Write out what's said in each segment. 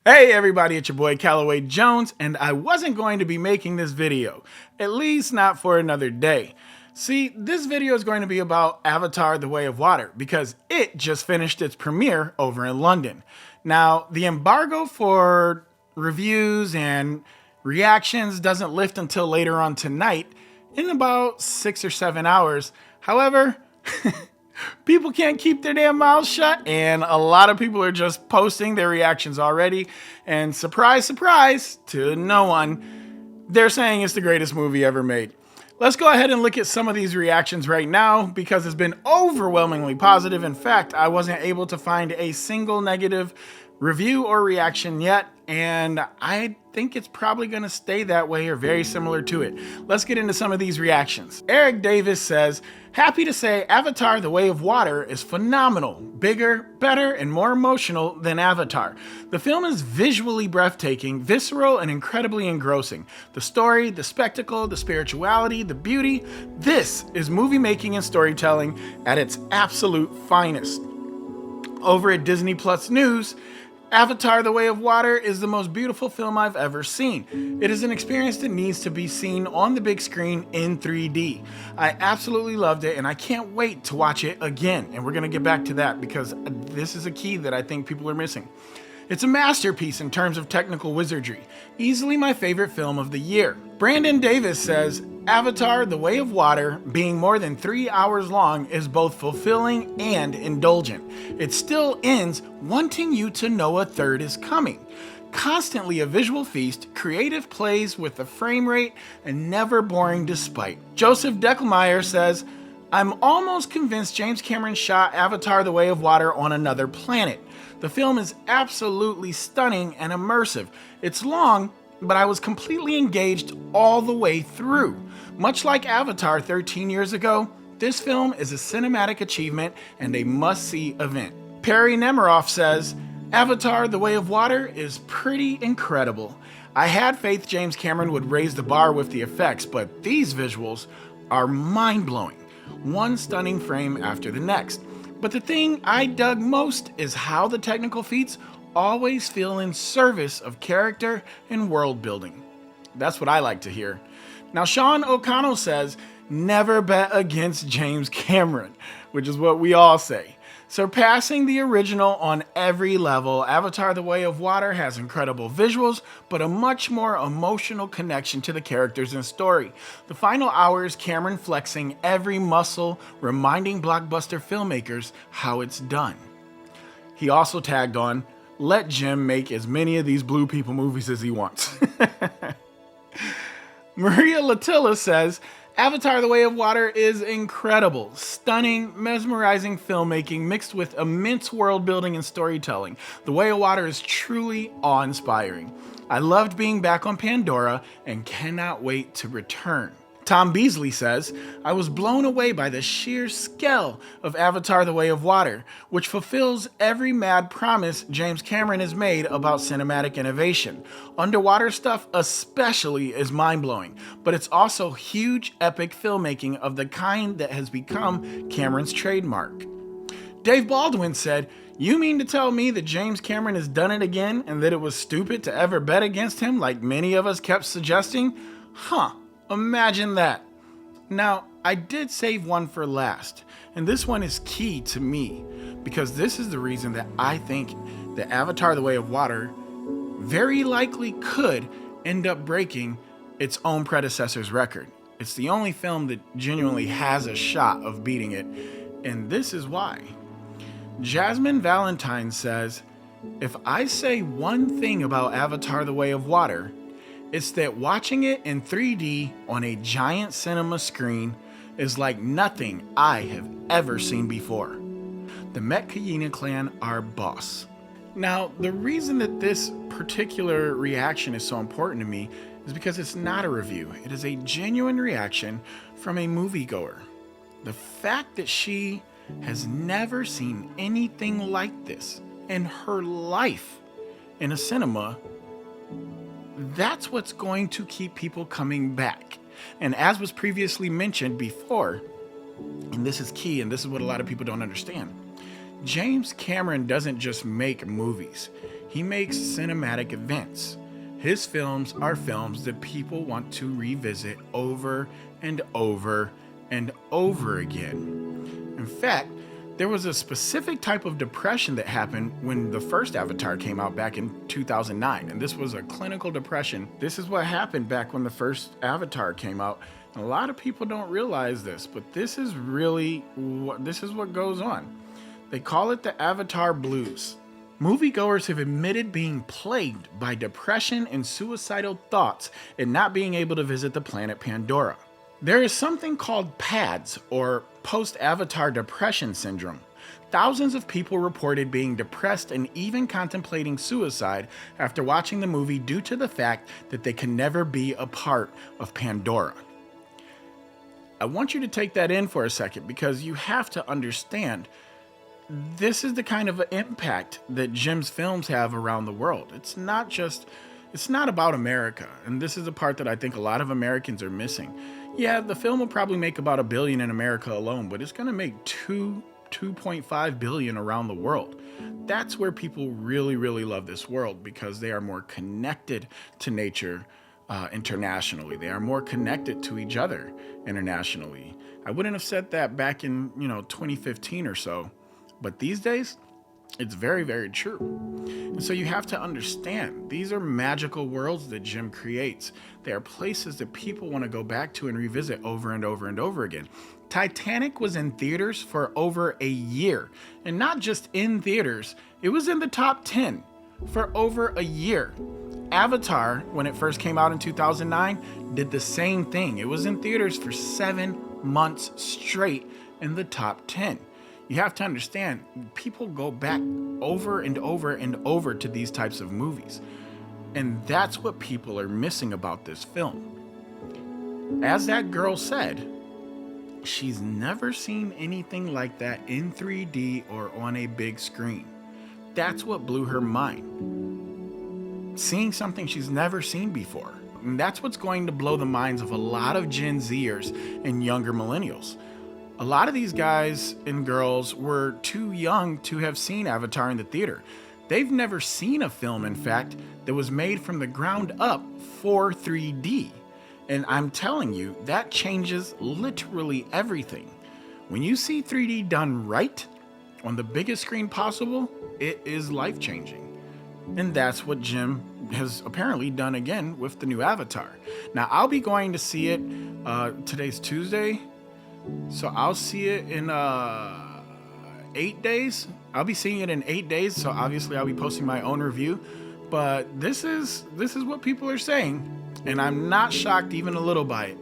Hey everybody, it's your boy Callaway Jones, and I wasn't going to be making this video, at least not for another day. See, this video is going to be about Avatar: The Way of Water, because it just finished its premiere over in London. Now, the embargo for reviews and reactions doesn't lift until later on tonight, in about 6 or 7 hours. However, people can't keep their damn mouths shut, and a lot of people are just posting their reactions already. And surprise, surprise to no one, they're saying it's the greatest movie ever made. Let's go ahead and look at some of these reactions right now because it's been overwhelmingly positive. In fact, I wasn't able to find a single negative review or reaction yet, and I think it's probably going to stay that way or very similar to it. Let's get into some of these reactions. Eric Davis says, happy to say Avatar: The Way of Water is phenomenal, bigger, better, and more emotional than Avatar. The film is visually breathtaking, visceral, and incredibly engrossing. The story, the spectacle, the spirituality, the beauty, this is movie making and storytelling at its absolute finest. Over at Disney Plus News, Avatar: The Way of Water is the most beautiful film I've ever seen. It is an experience that needs to be seen on the big screen in 3D. I absolutely loved it, and I can't wait to watch it again. And we're going to get back to that because this is a key that I think people are missing. It's a masterpiece in terms of technical wizardry. Easily my favorite film of the year. Brandon Davis says, Avatar: The Way of Water, being more than 3 hours long, is both fulfilling and indulgent. It still ends wanting you to know a third is coming. Constantly a visual feast, creative plays with the frame rate, and never boring despite. Joseph Deckelmeyer says, I'm almost convinced James Cameron shot Avatar: The Way of Water on another planet. The film is absolutely stunning and immersive. It's long, but I was completely engaged all the way through. Much like Avatar 13 years ago, this film is a cinematic achievement and a must-see event. Perry Nemiroff says, Avatar: The Way of Water is pretty incredible. I had faith James Cameron would raise the bar with the effects, but these visuals are mind-blowing. One stunning frame after the next. But the thing I dug most is how the technical feats always feel in service of character and world building. That's what I like to hear. Now, Sean O'Connell says, never bet against James Cameron, which is what we all say. Surpassing the original on every level, Avatar: The Way of Water has incredible visuals, but a much more emotional connection to the characters and story. The final hours, Cameron flexing every muscle, reminding blockbuster filmmakers how it's done. He also tagged on, let Jim make as many of these blue people movies as he wants. Maria Latilla says, Avatar: The Way of Water is incredible, stunning, mesmerizing filmmaking mixed with immense world building and storytelling. The Way of Water is truly awe-inspiring. I loved being back on Pandora and cannot wait to return. Tom Beasley says, I was blown away by the sheer scale of Avatar: The Way of Water, which fulfills every mad promise James Cameron has made about cinematic innovation. Underwater stuff especially is mind-blowing, but it's also huge, epic filmmaking of the kind that has become Cameron's trademark. Dave Baldwin said, you mean to tell me that James Cameron has done it again and that it was stupid to ever bet against him like many of us kept suggesting? Imagine that. Now, I did save one for last, and this one is key to me because this is the reason that I think that Avatar: The Way of Water very likely could end up breaking its own predecessor's record. It's the only film that genuinely has a shot of beating it, and this is why. Jasmine Valentine says, if I say one thing about Avatar: The Way of Water, it's that watching it in 3D on a giant cinema screen is like nothing I have ever seen before. The Metkayina clan are boss. Now, the reason that this particular reaction is so important to me is because it's not a review. It is a genuine reaction from a moviegoer. The fact that she has never seen anything like this in her life in a cinema, that's what's going to keep people coming back. And as was previously mentioned before, and this is key, and this is what a lot of people don't understand, James Cameron doesn't just make movies. He makes cinematic events. His films are films that people want to revisit over and over and over again. In fact, there was a specific type of depression that happened when the first Avatar came out back in 2009, and this was a clinical depression. This is what happened back when the first Avatar came out. And a lot of people don't realize this, but this is what goes on. They call it the Avatar Blues. Moviegoers have admitted being plagued by depression and suicidal thoughts and not being able to visit the planet Pandora. There is something called PADS, or post-Avatar depression syndrome. Thousands of people reported being depressed and even contemplating suicide after watching the movie due to the fact that they can never be a part of Pandora. I want you to take that in for a second, because you have to understand this is the kind of impact that Jim's films have around the world. It's not about America, and this is the part that I think a lot of Americans are missing. Yeah, the film will probably make about $1 billion in America alone, but it's going to make $2.5 billion around the world. That's where people really, really love this world, because they are more connected to nature internationally. They are more connected to each other internationally. I wouldn't have said that back in 2015 or so, but these days, it's very, very true. And so you have to understand, these are magical worlds that Jim creates. They are places that people want to go back to and revisit over and over and over again. Titanic was in theaters for over a year. And not just in theaters, it was in the top 10 for over a year. Avatar, when it first came out in 2009, did the same thing. It was in theaters for 7 months straight in the top 10. You have to understand, people go back over and over and over to these types of movies. And that's what people are missing about this film. As that girl said, she's never seen anything like that in 3D or on a big screen. That's what blew her mind. Seeing something she's never seen before. And that's what's going to blow the minds of a lot of Gen Zers and younger millennials. A lot of these guys and girls were too young to have seen Avatar in the theater. They've never seen a film, in fact, that was made from the ground up for 3D. And I'm telling you, that changes literally everything. When you see 3D done right, on the biggest screen possible, it is life-changing. And that's what Jim has apparently done again with the new Avatar. Now, I'll be going to see it, today's Tuesday, so I'll see it in 8 days. I'll be seeing it in 8 days, so obviously I'll be posting my own review. But this is what people are saying, and I'm not shocked even a little by it.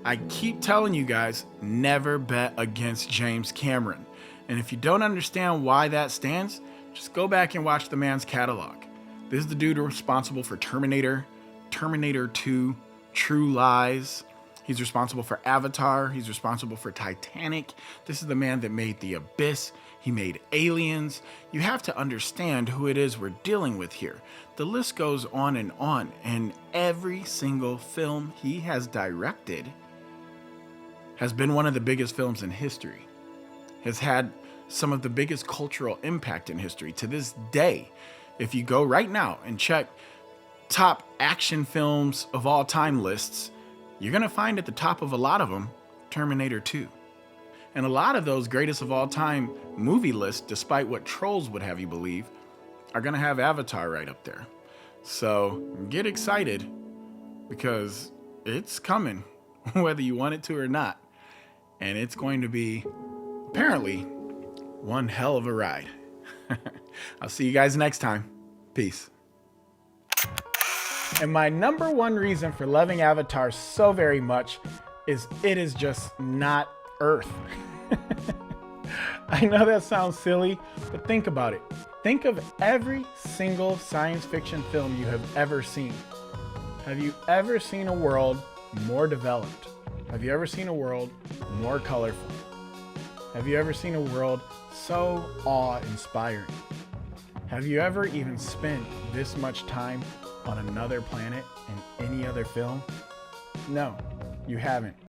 I keep telling you guys, never bet against James Cameron. And if you don't understand why that stands, just go back and watch the man's catalog. This is the dude responsible for Terminator, Terminator 2, True Lies. He's responsible for Avatar. He's responsible for Titanic. This is the man that made The Abyss. He made Aliens. You have to understand who it is we're dealing with here. The list goes on, and every single film he has directed has been one of the biggest films in history, has had some of the biggest cultural impact in history. To this day, if you go right now and check top action films of all time lists, you're going to find at the top of a lot of them, Terminator 2. And a lot of those greatest of all time movie lists, despite what trolls would have you believe, are going to have Avatar right up there. So get excited, because it's coming, whether you want it to or not. And it's going to be, apparently, one hell of a ride. I'll see you guys next time. Peace. And my number one reason for loving Avatar so very much is it is just not Earth. I know that sounds silly, but think about it. Think of every single science fiction film you have ever seen. Have you ever seen a world more developed? Have you ever seen a world more colorful? Have you ever seen a world so awe-inspiring? Have you ever even spent this much time on another planet in any other film? No, you haven't.